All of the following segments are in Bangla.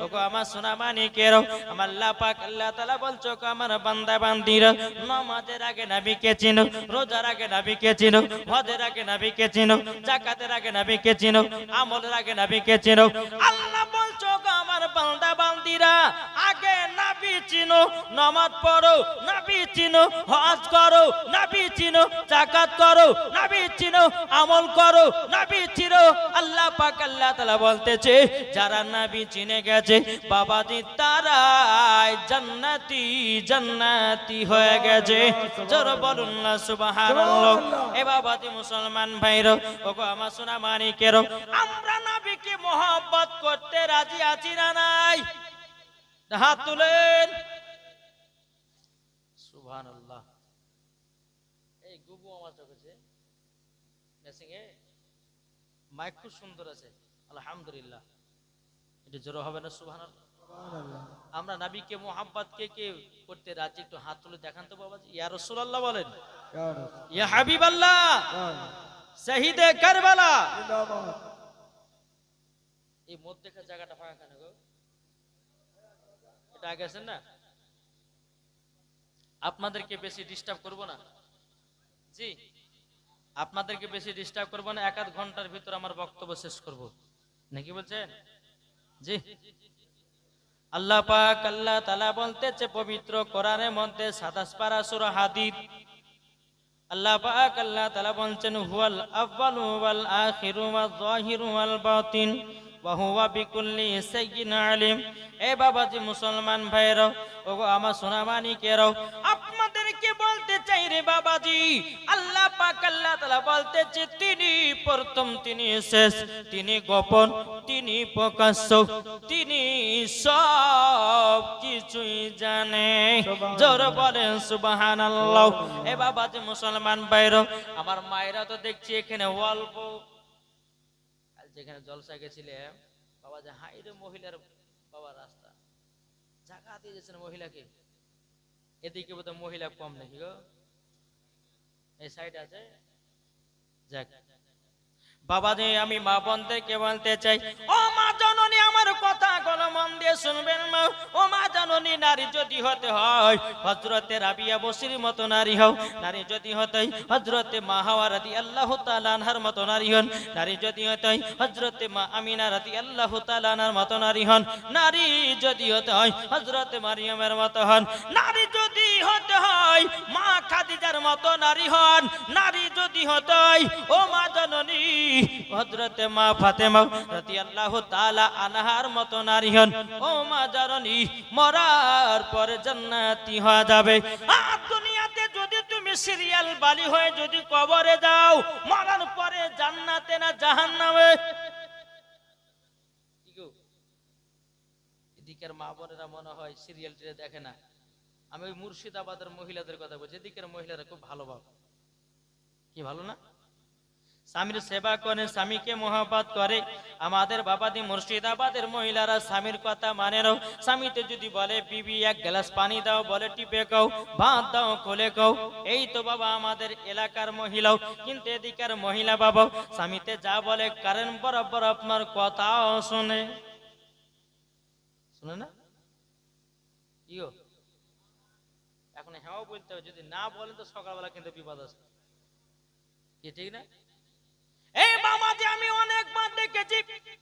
ওগো আমার সোনা মানিকের, আমার আল্লাহ পাক আল্লাহ তাআলা বলছো আমার বান্দা বান্দিরা, নামাজের আগে নবীকে চিনো, রোজার আগে নবীকে চিনো, হজের আগে নবীকে চিনো, যাকাতের আগে নবীকে চিনো, আমলের আগে নবীকে চিনো। আল্লাহ বলছো আমার বান্দা বান্দিরা, আগে নবী চিনো, নামাজ পড়ো, নবী চিনো, হজ করো, নবী চিনো, যাকাত করো, নবী চিনো, আমল করো, নবী চিনো। আল্লাহ পাক আল্লাহ তাআলা বলতেছে যারা নবী চিনে গেছে বাবাজি তারাই জান্নাতি জান্নাতি হয়ে গেছে। জোরে বলুন না সুবহানাল্লাহ। এ বাবাজি মুসলমান ভাইরা, ওগো আমার সোনা মানিকের, আমরা নবীকে মহব্বত করতে রাজি আছি না নাই? হাত তুলেন। সুবহানাল্লাহ। এই গুবু আমার চোখে মেসিং এ মাইক খুব সুন্দর আছে, আলহামদুলিল্লাহ। এটা জোরে হবে না সুবহানাল্লাহ? আমরা নবীকে মোহাব্বত কে কে করতে রাজি, একটু হাত তুলে দেখান তো বাবাজি। ইয়া রাসূলুল্লাহ বলেন, ইয়া হাবিবাল্লাহ, শহীদে কারবালা। এই মধ্যেকার জায়গাটা ফাঁকা কেন গো? এটা আগে আছেন না? আপনাদেরকে বেশি ডিস্টার্ব করব না, জি আপনাদেরকে বেশি ডিস্টার্ব করব না। এক আধ ঘন্টার ভিতর আমার বক্তব্য শেষ করব, নাকি বলছেন? জি। আল্লাহ পাক আল্লাহ তাআলা বলতেছে পবিত্র কোরআনের মধ্যে 27 পারা সূরা হাদীদ, আল্লাহ পাক আল্লাহ তাআলা বলছেন হুয়াল আউয়ালু ওয়াল আখিরু ওয়াজ যাহিরু ওয়াল বাতিন ওয়া হুয়া বিকুল্লি শাইইন আলিম। এ বাবাজি মুসলমান ভাইরা, ওগো আমার সোনা মানিকেরা, আপনাদেরকে বলতে চাই রে বাবাজি, আল্লাহ পাক আল্লাহ তাআলা বলতেছে তিনি প্রথম, তিনি শেষ, তিনি গোপন, তিনি প্রকাশ্য, তিনি সব কিছুই জানে। জোরে বলেন সুবহানাল্লাহ। এ বাবাজি মুসলমান ভাইরা, আমার মায়েরা তো দেখছি এখানে অল্প, কাল যেখানে জলসা গেছিলে বাবা যে হাইরে মহিলার বাবা রাস্তা জায়গা দিয়ে যাচ্ছেন মহিলাকে, এদিকে বোধহয় মহিলা কম নাকি গো? এই সাইড আছে। যাক বাবাজি, আমি মা বোনদেরকে বলতে চাই, ও মা জননী আমার কথা কোনো মন দিয়ে শুনবেন মা। ও মা জননী, নারী যদি হতে হয় হযরতে রাবিয়া বসরির মতো নারী হও, নারী যদি হতে হয় হযরতে মা হাওয়া রাদিয়াল্লাহু তাআলা আনহার মতো নারী হন, নারী যদি হতে হয় হযরতে মা আমিনা রাদিয়াল্লাহু তাআলা আনহার মতো নারী হন, নারী যদি হতে হয় হযরতে মারিয়ামের মতো হন, নারী যদি হতে হয় মা খাদিজার মতো নারী হন, নারী যদি হতে হয় ও মা জননী হযরতে মা ফাতেমা রাদিয়াল্লাহু তাআলা আনহার মতো নারী হন, ও মা জননী মরার পরে জান্নাতি হয়ে যাবে। আর দুনিয়াতে যদি তুমি সিরিয়াল বালি হয়ে যদি কবরে যাও, মরার পরে জান্নাতে না জাহান্নামে? এদিকের মা বোনেরা মনে হয় সিরিয়াল টিরে দেখে না। আমি ওই মুর্শিদাবাদের মহিলাদের কথা বলছি, এদিকের মহিলারা খুব ভালো ভাব, কি ভালো না? স্বামীর সেবা করে, স্বামীকে মহব্বত করে। আমাদের বাবাদি মুর্শিদাবাদের মহিলারা স্বামীর কথা মানে না। স্বামীতে যদি বলে বিবি এক গ্লাস পানি দাও, বলে টিপে খাও, ভাত দাও কোলে খাও। এই তো বাবা আমাদের এলাকার মহিলাও। কিন্তু এদিকার মহিলা বাবা স্বামীতে যা বলে কারেন্ট বরাবর আপনার কথাও শুনে, শুনে না? ইও এখন হ্যাঁ বলতে হবে, যদি না বলেন তো সকালবেলা কিন্তু বিপদ আছে, কি ঠিক না? এই বাবা যে আমি অনেকবার দেখেছি,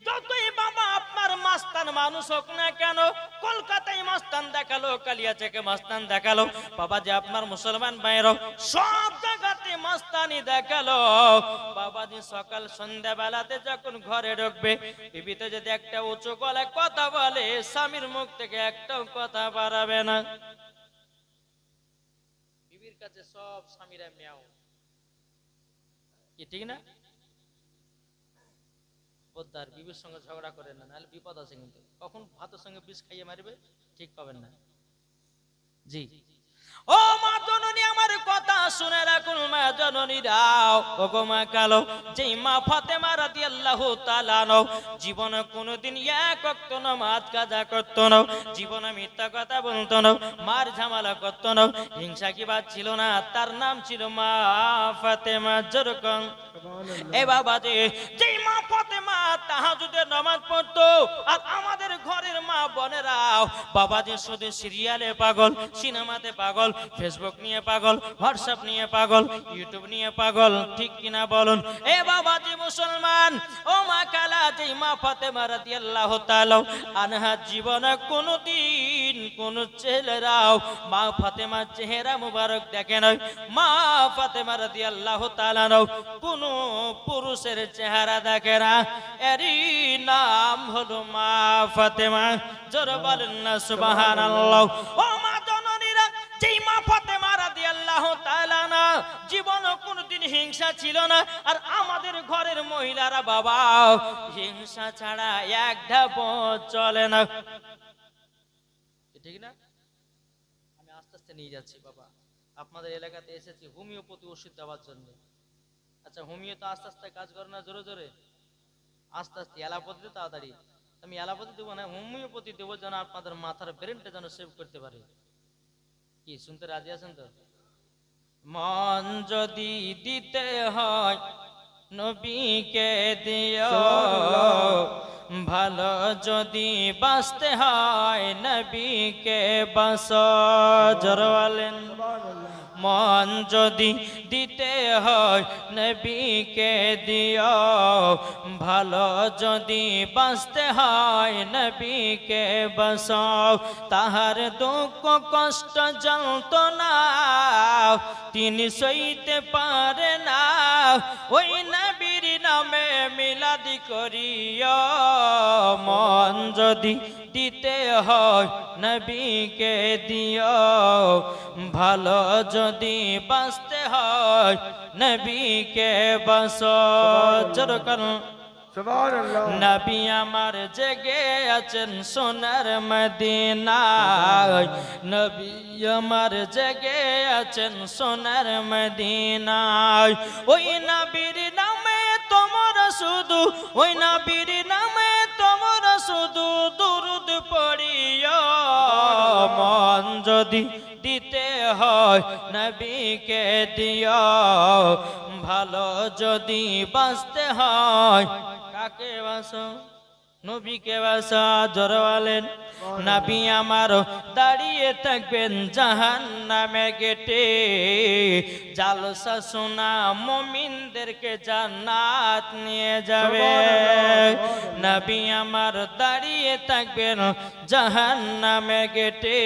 যতই বাবা আপনার মাস্তান মানুষ হোক না কেন, কলকাতায় মাস্তান দেখালো, কালিয়াচকে মাস্তান দেখালো, বাবা যে আপনার মুসলমান ভাইরা সব জায়গাতে মাস্তানি দেখালো, বাবা যে সকাল সন্ধ্যা বেলাতে যখন ঘরে ঢুকবে, বিবিতে যদি একটা উঁচু গলায় কথা বলে, স্বামীর মুখ থেকে একটাও কথা বাড়াবে না। বিবির কাছে সব স্বামীরা মেয়াও, কি ঠিক না? পোদ্দার বিবির সঙ্গে ঝগড়া করেন না, নাহলে বিপদ আছে কিন্তু। কখন ভাতের সঙ্গে বিষ খাইয়ে মারবে ঠিক পাবেন না। জি ও মা জননী আমার কথা শুনে রাখুন, মা জননী রাও ও গো মা কালো, যেই মা ফাতেমা রাদিয়াল্লাহু তাআলা আনহা জীবনে কোনোদিন এক ওয়াক্ত নামাজ কাজা করত না, জীবনে মিথ্যা কথা বলতো না, মার ঝামেলা করত না, হিংসা কি বাদ ছিল না। তার নাম ছিল মা ফাতেমা। যেরকম এ বাবা যে যেই মা ফাতেমা তাহাজ্জুদের নামাজ পড়তো, আর আমাদের ঘরের মা বোনেরাও, বাবাজি শুধু সিরিয়ালে পাগল, সিনেমাতে পাগল, ফেসবুক নিয়ে পাগল, হোয়াটসঅ্যাপ নিয়ে পাগল, ইউটিউব নিয়ে পাগল, ঠিক কিনা বলুন? এ বাবাজি মুসলমান, ও মা কালা, যে মা ফাতেমা রাদিয়াল্লাহু তাআলা আনহা জীবনে কোনোদিন কোন ছেলেরাও মা ফাতেমার চেহারা মুবারক দেখে নাই। মা ফাতেমা রাদিয়াল্লাহু তাআলা কোন পুরুষের চেহারা দেখে না। এরই নাম হলো মা ফাতেমা। জোরে বলেন না সুবহানাল্লাহ। ও মা জননীরা, যেই মা ফাতেমা রাদিয়াল্লাহু তাআলা না জীবনে কোনদিন হিংসা ছিল না। আর আমাদের ঘরের মহিলারা বাবা হিংসা ছাড়া এক ধাপ চলে না, ঠিক না? আমি আস্তে আস্তে নিয়ে যাচ্ছি বাবা, আপনাদের এলাকাতে এসেছি হোমিওপ্যাথি ওষুধ দেওয়ার জন্য। আচ্ছা, হোমিও তো আস্তে আস্তে কাজ করে না, জোরে জোরে আস্তে আস্তে। অ্যালোপ্যাথি তাড়াতাড়ি, আমি অ্যালোপ্যাথি দেবো না, হোমিওপ্যাথি দেবো, যেন আপনাদের মাথার ব্রেনটা যেন সেভ করতে পারে। কি শুনতে রাজি আছেন তো? মন যদি দিতে হয় নবীকে দিও, ভালো যদি বাঁচতে হয় নবীকে বাঁচো। জোরে বলেন। মন যদি দিতে হয় নবীকে দিও, ভালো যদি বাঁচতে হয় নবীকে বাঁচাও। তাহার দুঃখ কষ্ট যন্ত্রণা তিনি সইতে পারে না, ওই নবীর নামে মিলাদি করিও। মন যদি দিতে হয় নবীকে দিও, ভালো যদি বাঁচতে হয় নবীকে বাঁচো। জোরে করুন সুবহানাল্লাহ। নবী আমার জেগে আছেন সোনার মদিনায়, নবী আমার জেগে আছেন সোনার মদিনায়। ওই নবীর নামে তোমরা শুধু, ওই নবীর নামে তোমরা শুধু দুরূদ পড়িও। মন যদি দিতে হয় নবীকে দিও, ভালো যদি বাঁচতে হয় কাকে বাঁচো? নবীকে বাঁচো। জোরে বলেন। নবী আমার দাঁড়িয়ে থাকবেন জাহান্নামের গেটে, জালসা শোনা মুমিনদেরকে জান্নাত নিয়ে যাবে। নবী আমার দাঁড়িয়ে থাকবেন জাহান্নামের গেটে,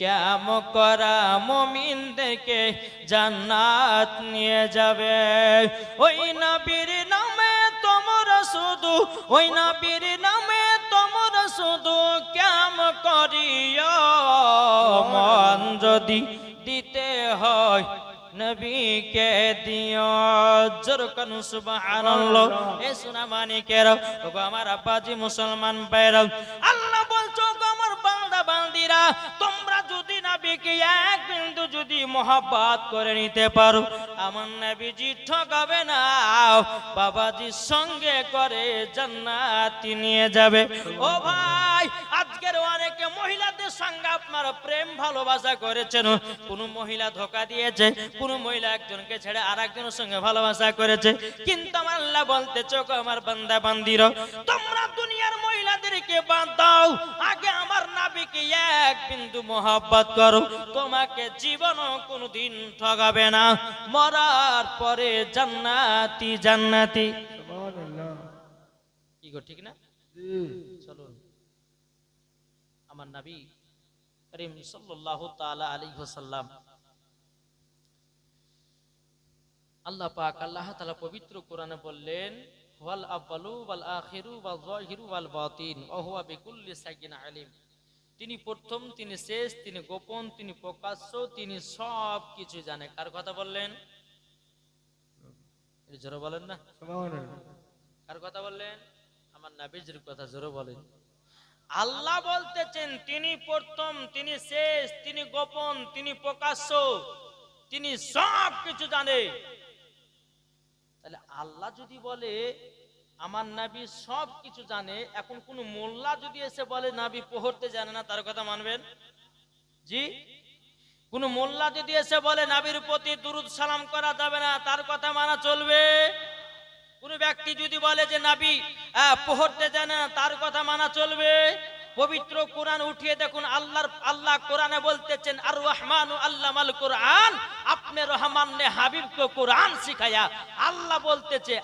কিয়ামত করা মুমিনদেরকে জান্নাত নিয়ে যাবে। ওই নবীর নামে তোমরা শুধু, ওই নবীর নামে তোমরা শুধু কিয়ামত করিও। মন যদি দিতে হয় নবীকে দিও। জোরে করুন সুবহানাল্লাহ। এ সোনা মানিকেরা, ওগো আমার আব্বাজি মুসলমান ভাইরা, আল্লাহ বলছো গো আমার বান্দা বান্দিরা, তোমরা যদি নবীকে এক বিন্দু যদি মহব্বত করে নিতে পারো, আমার নবীজি ঠকাবে না, বাবাজির সঙ্গে করে জান্নাতে নিয়ে যাবে। ও ভাই, আজকের অনেকে মহিলাদের সঙ্গে আপনারা প্রেম ভালোবাসা করেছেন, কোন মহিলা ধোঁকা দিয়েছে, কোন মহিলা একজনকে ছেড়ে আরেকজনের সঙ্গে ভালোবাসা করেছে। কিন্তু আমার আল্লাহ বলতেছে গো আমার বান্দা বান্দিরা, তোমরা দুনিয়ার মহিলাদেরকে বাদ দাও, আগে আমার নবীকে এক বিন্দু মহব্বত করো, তোমাকে জীবনও কোনদিন ঠকাবে না, মরার পরে জান্নাতি জান্নাতি। সুবহানাল্লাহ। কি গো ঠিক না? চলুন আমার নবী করিম সাল্লাল্লাহু তাআলা আলাইহি ওয়াসাল্লাম, আল্লাহ পাক আল্লাহ তাআলা পবিত্র কোরআনে বললেন, ওয়াল আউয়ালু ওয়াল আখিরু ওয়াল যাহিরু ওয়াল বাতিন ওয়া হুয়া বিকুল্লি শাইইন আলিম। তিনি প্রথম, তিনি শেষ, তিনি গোপন, তিনি প্রকাশ্য, তিনি সব কিছু জানে। কার কথা বললেন? জোরে বলেন না সুবহানাল্লাহ। কার কথা বললেন? আমার নবীজির কথা। জোরে বলেন। আল্লাহ বলতেছেন তিনি প্রথম, তিনি শেষ, তিনি গোপন, তিনি প্রকাশ্য, তিনি সব কিছু জানে। তাহলে আল্লাহ যদি বলে আমার নবী সব কিছু জানে, এখন কোন মোল্লা যদি এসে বলে নবী পড়তে জানে না, তার কথা মানবেন? জি? কোন মোল্লা যদি এসে বলে নবীর প্রতি দুরূদ সালাম করা যাবে না, তার কথা মানা চলবে? কোন ব্যক্তি যদি বলে যে নবী পড়তে জানে না, তার কথা মানা চলবে? পবিত্র কোরআন উঠিয়ে দেখুন, আল্লাহ কোরআনে বলতেছেন আর রহমানু আল্লামাল কোরআন, আপনি রহমান নে হাবিবকে কোরআন শিখায়া। আল্লাহ বলতেছে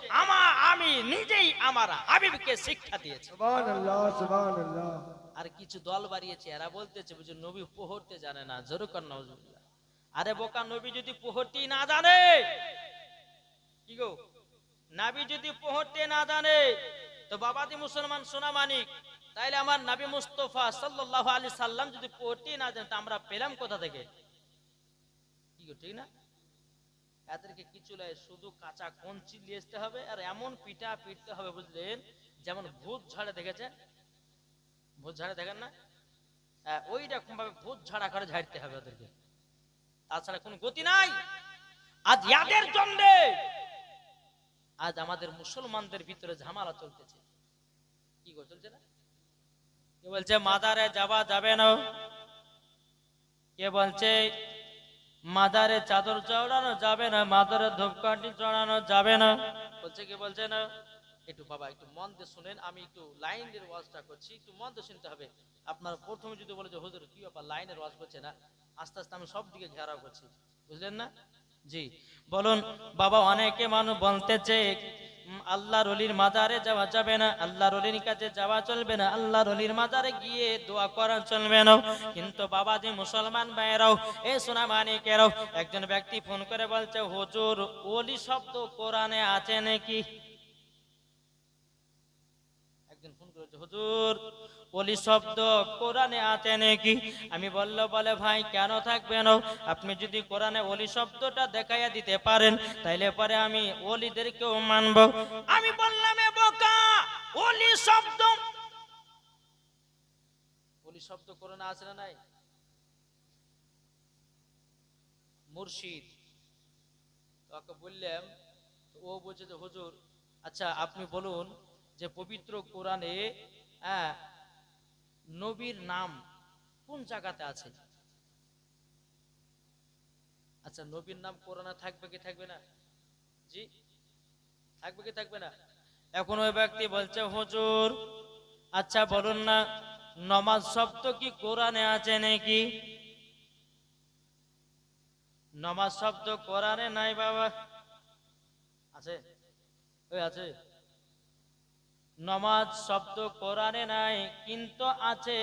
আমি নিজেই আমার হাবিবকে শিক্ষা দিয়েছি। সুবহানাল্লাহ সুবহানাল্লাহ। আর কিছু দল বাড়িয়েছে, এরা বলতেছে বুঝি নবী পড়তে জানে না, জোরে কর নাউজুবিল্লাহ। আরে বোকা, নবী যদি পড়তে না জানে, কি গো, নবী যদি পড়তে না জানে তো বাবাজি মুসলমান সোনা মানিক, তাইলে আমার নবী মুস্তাফা সাল্লাল্লাহু আলাইহি সাল্লাম যদি পড়তে না জানেন, তা আমরা পেলাম কোথা থেকে? কি গো, ঠিক না? এদেরকে কিছু লাই শুধু কাঁচা কঞ্চি নিয়ে আসতে হবে, আর এমন পিটা পিটতে হবে বুঝলেন, যেমন ভূত ঝাড়ে দেখেছেন, ভূত ঝাড়ে দেখেন না, ওই রকম ভাবে ভূত ঝাড়া করে ঝাড়তে হবে ওদেরকে, তাছাড়া কোনো গতি নাই। আজ ইয়াদের জন্য আজ আমাদের মুসলমানদের ভিতরে ঝামেলা চলতেছে। কি গো, চলছে না? কে বলছে মাজারে যাওয়া যাবে না, কে বলছে মাজারে চাদর চড়ানো যাবে না, মাজারে ধূপকাঠি চড়ানো যাবে না, বলছে কি বলছে না? একটু বাবা একটু মন দিয়ে শুনেন, আমি একটু লাইনের ওয়াজটা করছি, একটু মন দিয়ে শুনতে হবে। আপনার প্রথমে যদি বলে যে হুজুর কি ব্যাপার লাইনের ওয়াজ করছে না, আস্তে আস্তে আমি সব দিকে ঘেরাও করছি, বুঝলেন না? জি বলুন বাবা। অনেকে মানুষ বলতেছে আল্লাহর ওলির মাজারে যাওয়া যাবে না, আল্লাহর ওলির কাছে যাওয়া চলবে না, আল্লাহর ওলির মাজারে গিয়ে দোয়া করা চলবে না। কিন্তু বাবাজি মুসলমান ভাইরাও, এ সোনা মানিকেরাও, একজন ব্যক্তি ফোন করে বলছে হুজুর ওলি শব্দ কোরআনে আছে নাকি? একজন ফোন করেছে হুজুর ওলি শব্দ কোরআনে আছে নাকি? আমি বলে ভাই কেন থাকবে না, আপনি যদি কোরআনে ওলি শব্দটা দেখাইয়া দিতে পারেন তাইলে পরে আমি ওলিদেরকেও মানব। আমি বললাম এ বোকা, ওলি শব্দ কোরআনে আছে না নাই? মুর্শিদ ওকে বললাম, ও বলছে যে হুজুর আচ্ছা আপনি বলুন যে পবিত্র কোরআনে নবীর নাম কোন জায়গাতে আছে? আচ্ছা নবীর নাম কোরআনে থাকবে কি থাকবে না? জি থাকবে কি থাকবে না? এখন ওই ব্যক্তি বলছে হুজুর আচ্ছা বলুন না নামাজ শব্দ কি কোরআনে আছে নাকি? নামাজ শব্দ কোরআনে নাই বাবা। আছে? ওই আছে, নামাজ শব্দ কোরআনে নাই, কিন্তু আছে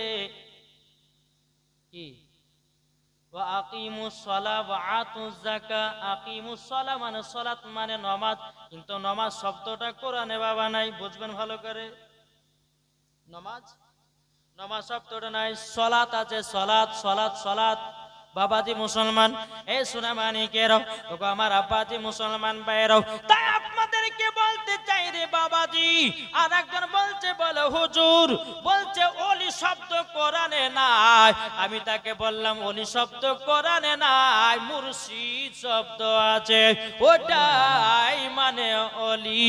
কি ওয়া আকিমুস সালাহ ওয়া আতুজ যাকাত। আকিমুস সালাহ মানে সালাত মানে নামাজ, কিন্তু নামাজ শব্দটা কোরআনে বাবা নাই। বুঝবেন ভালো করে, নামাজ শব্দটা নাই, সালাত আছে, সালাত সালাত সালাত। বাবাজি মুসলমান, এই সোনা মানিকেরাও, ওগো আমার আব্বাজি মুসলমান ভাইরাও, তাই আপনাদেরকে বলতে চাই রে বাবাজি। আর একজন বলছে বলে হুজুর বলছে ওলি শব্দ কোরআনে নাই। আমি তাকে বললাম ওলি শব্দ কোরআনে নাই, মুর্শিদ শব্দ আছে, ওটাই মানে ওলি।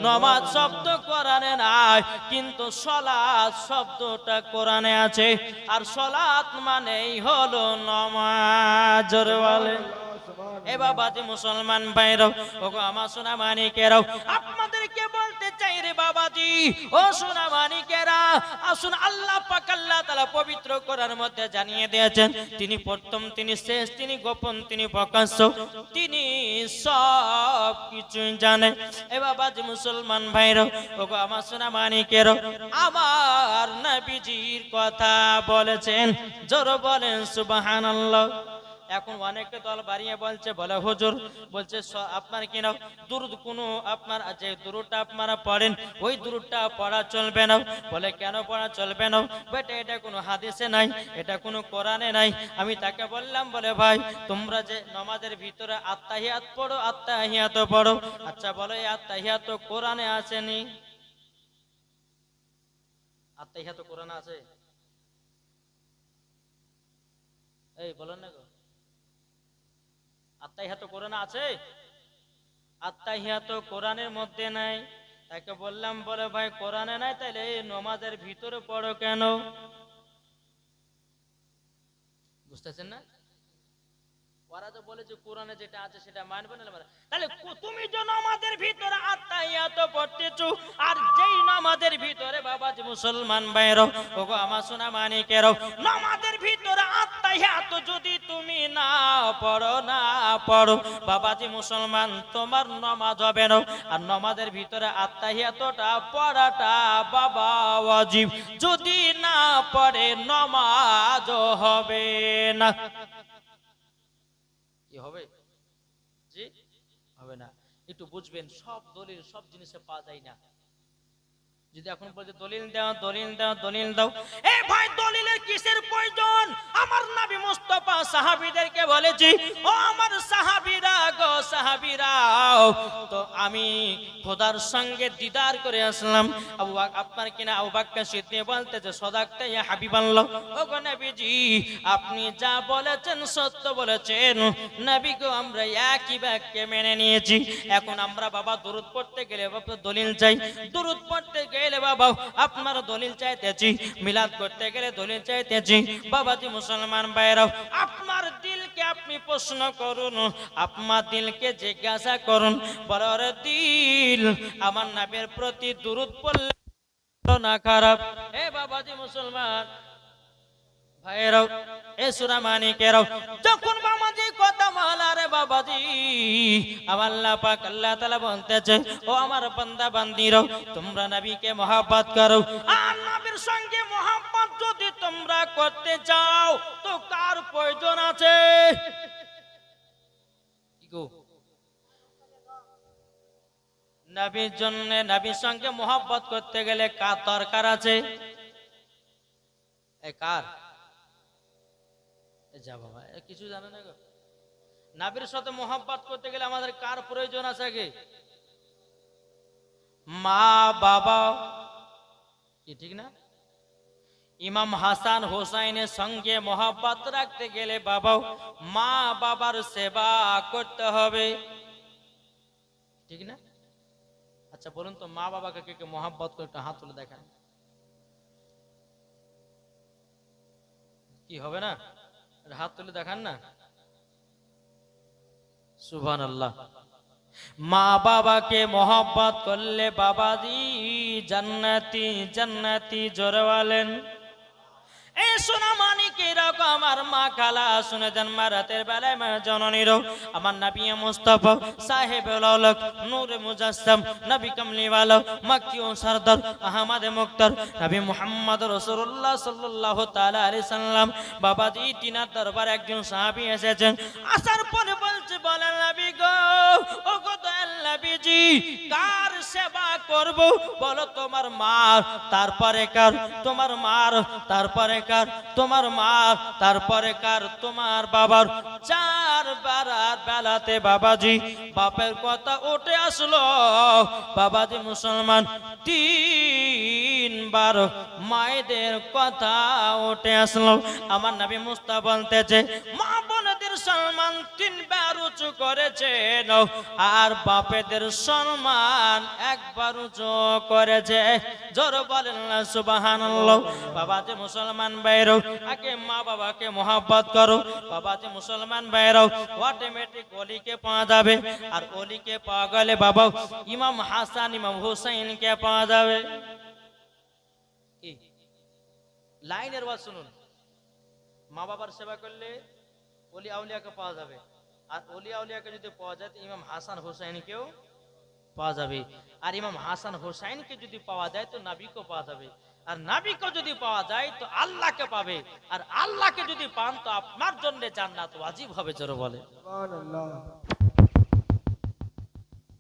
নামাজ শব্দ কোরআনে নাই, কিন্তু সালাত শব্দটা কোরআনে আছে, আর সালাত মানেই হলো নামাজ। জোরে বলে এ বাবাজি মুসলমান ভাইরাও, ওগো আমার সোনা মানিকেরাও, আপনাদেরকে বলতে চাই রে বাবাজি, ও সোনা মানিকেরা, আসুন আল্লাহ পাক আল্লাহ তাআলা পবিত্র কোরআনের মধ্যে জানিয়ে দিয়েছেন তিনি প্রথম, তিনি শেষ, তিনি গোপন, তিনি প্রকাশ্য, তিনি সব কিছুই জানেন। এ বাবাজি মুসলমান ভাইরাও, ওগো আমার সোনা মানিকেরাও, আমার নবীজির কথা বলেছেন, জোরে বলেন সুবহানাল্লাহ। এখন অনেকে দল বাড়িয়ে বলছে বলে হুজুর বলছে আপনার কি না দুরূদ কোনো আপনার যে দুরূদটা আপনারা পড়েন ওই দুরূদটা পড়া চলবে না। বলে কেন পড়া চলবে না? বেটা এটা কোনো হাদিসে নাই, এটা কোনো কোরআনে নাই। আমি তাকে বললাম বলে ভাই তোমরা যে নামাজের ভিতরে আত্তাহিয়াত পড়ো, আত্তাহিয়াত পড়ো, আচ্ছা বলো এই আত্তাহিয়াত কোরআনে আসেনি? আত্তাহিয়াত কোরআনে আছে? এই বলেন না গো, আত্তাহিয়াত কোরআনে আছে? আত্তাহিয়াত কোরআনের মধ্যে নাই। তাকে বললাম বলে ভাই কোরআনে নাই তাইলে এই নামাজের ভিতরে পড়ো কেন? বুঝতেছেন না? ওরা যে বলে যে কোরআনে যেটা আছে সেটা মানবে না মানবে না। তাহলে তুমি যে নামাজের ভিতরে আত্তাহিয়াত পড়তেছো, আর যেই নামাজের ভিতরে বাবাজি মুসলমান ভাইরা, ওগো আমার সোনা মানিকেরা, নামাজের ভিতরে আত্তাহিয়াত যদি তুমি না পড়ো বাবাজি মুসলমান, তোমার নামাজ হবে না। আর নামাজের ভিতরে আত্তাহিয়াতটা পড়াটা বাবা ওয়াজিব, যদি না পড়ে নামাজ হবে না। কি হবে? জি হবে না। একটু বুঝবেন, সব দলিল সব জিনিসে পাওয়া যায় না। যদি এখন বলতে দলিল দাও দলিল দাও দলিল দাও, এ ভাই দলিলের কিসের প্রয়োজন? আমার নবী মুস্তাফা সাহাবীদেরকে বলেছি, ও আমার সাহাবীরা গো সাহাবীরা, তো আমি খোদার সঙ্গে দিদার করে আসলাম। আপনার কিনা আবু বকর সিদ্দিক বলতেছে, সদাকতা ইয়া হাবিবাল্লাহ, ও গো নবীজি আপনি যা বলেছেন সত্য বলেছেন। নবী গো আমরা একই বাক্যে মেনে নিয়েছি। এখন আমরা বাবা দরুদ পড়তে গেলে বাবা দলিল চাই, দরুদ পড়তে গেলে বাবা আপনার দলিল চাইতেছি, মিলাদ করতে গেলে দলিল চাইতেছি। বাবাজি মুসলমান ভাইরাও, আপনার দিলকে আপনি প্রশ্ন করুন, আপনার দিলকে জিজ্ঞাসা করুন, বড় দিল আমার নবীর প্রতি দরুদ পড়লে না খারাপ? এ বাবাজি মুসলমান ভাইরাও, এ সুরা মানিকেরাও, যখন বাবাজি কথা বলা রে বাবাজি, আমার আল্লাহ পাক আল্লাহ তাআলা বলতেছে, ও আমার বান্দা বান্দিরাও, তোমরা নবীকে মহব্বত করো। আর নবীর সঙ্গে মহব্বত যদি তোমরা করতে চাও, তো কার প্রয়োজন আছে? কি গো? নবীর জন্য, নবীর সঙ্গে মহব্বত করতে গেলে কার দরকার আছে? এ কার? যা বাবা কিছু জানে না গো। নবীর সাথে মহব্বত করতে গেলে আমাদের কার প্রয়োজন আছে? আগে মা বাবা, কি ঠিক না? ইমাম হাসান হোসাইনের সঙ্গে মহব্বত রাখতে গেলে বাবা মা বাবার সেবা করতে হবে, ঠিক না? আচ্ছা বলুন তো, মা বাবাকে কে কে মহব্বত করে? হাত তুলে দেখান। কি হবে না? হাত তুলে দেখান না। সুবহানাল্লাহ। মা বাবাকে মহব্বত করলে বাবাজি জান্নাতি জান্নাতি, জোরে বলেন। এ সোনা মানিকেরা, আমার মা খালা শুনে যান, রাতের বেলায় মা জননীরও, আমার নবী মুস্তাফা সাহেবুল আলক নূরে মুজাসসাম নবী কামলিওয়ালা মক্কি ও সরদার আহমদ মুক্তার নবী মুহাম্মদ রাসূলুল্লাহ সাল্লাল্লাহু তাআলা আলাইহি সাল্লাম, বাবাজি তিনার দরবারে একজন সাহাবী এসেছেন। আসার পরে বলছে, বলেন নবী গো, ও গো দয়াল নবীজি, কার সেবা করব? বলো তোমার মা, তারপরে কার? তোমার মার, তারপরে কার? তোমার মা, তারপরে কার? তোমার বাবার। চার বারাত বেলাতে বাবাজি বাপের কথা উঠে আসলো। বাবাজি মুসলমান, তিনবার মায়েদের কথা উঠে আসলো। আমার নবী মুস্তাফা বলতেছে, মা বোনদের সম্মান তিনবার উঁচু করেছেন, আর বাপেদের সম্মান একবার উঁচু করেছে। জোর বলেন না সুবহানাল্লাহ। বাবাজি মুসলমান ভাইরাও, আগে মা বাবাকে মহব্বত করো। বাবাজি মুসলমান ভাইরাও, অটোমেটিক ওলিকে পাওয়া যাবে। আর ওলিকে পাওয়া গেলে বাবা ইমাম হাসান ইমাম হুসাইনকে পাওয়া যাবে। কি লাইনের ওয়াজ শুনুন, মা বাবার সেবা করলে ওলি আউলিয়াকে পাওয়া যাবে। আর ওলি আউলিয়াকে যদি পাওয়া যায়, ইমাম হাসান হুসাইনকেও পাওয়া যাবে। আর ইমাম হাসান হুসাইনকে যদি পাওয়া যায়, তো নবীকে পাওয়া যাবে। আর নবীকে যদি পাওয়া যায়, তো আল্লাহকে পাবে। আর আল্লাহকে যদি পান, তো আপনার জন্য জান্নাত ওয়াজিব হবে। জোরে বলে সুবহানাল্লাহ।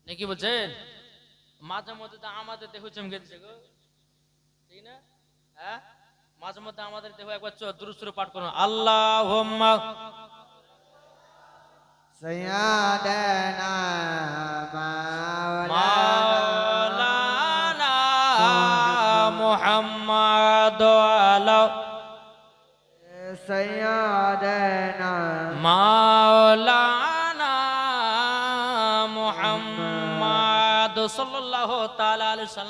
নাকি বলছেন? মাঝে মধ্যে তো আমাদের দেহ চমকে দিচ্ছে গো, ঠিক না? হ্যাঁ, মাঝে মধ্যে আমাদের দেহ একবার দুরূদ শরীফ পাঠ করুন, আল্লাহুম্মা সাইয়্যিদানা মাওলানা মুহাম্মদ আলা সাইয়্যিদানা মাওলানা মুহাম্মদ সাল্লাল্লাহু তাআলা আলাইহি ওয়াসাল্লাম।